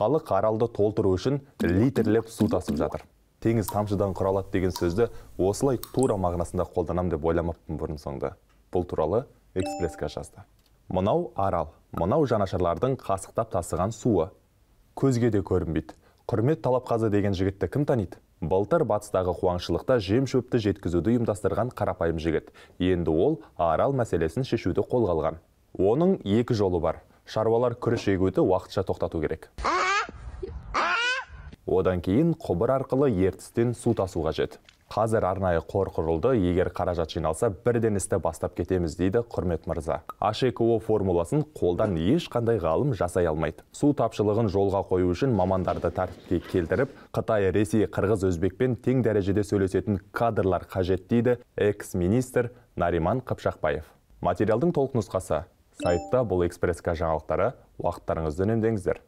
Халық аралды толтыру үшін литрлеп су тасып жатыр. Теңіз тамшыдан құралады деген сөзді осылай тура мағынасында қолданам деп ойламаппын бұрын соңды. Бұл туралы Экспресске жазды. Мынау арал, мынау жанашырлардың қасықтап тасыған суы. Көзге де көрінбейді. Құрмет Талапқазы деген жігітті кім таниды? Былтыр батыстағы қуаңшылықта жем шөпті жеткізуді ұйымдастырған қарапайым жігіт. Енді ол арал мәселесін шешуді қолға алған. Оның екі жолы бар. Шаруалар күріш егуді уақытша тоқтату керек. Одан кейін құбыр арқылы ертістен су тасу қажет. Қазір арнайы қор құрылды, егер қаражат жиналса, бірден істі бастап кетеміз дейді Құрмет мырза. HECO формуласын қолдан ешқандай ғалым жасай алмайды. Су тапшылығын жолға қою үшін мамандарды тәртіпке келтіріп, Қытай, Ресей, Қырғыз, Өзбекпен тең дәрежеде сөйлесетін кадрлар қажет дейді экс-министр Нариман Қыпшақбаев. Материалдың толық нұсқасы сайтта. Бұл Экспресске жаңалықтары, уақыттарыңызды үнемдеңіздер.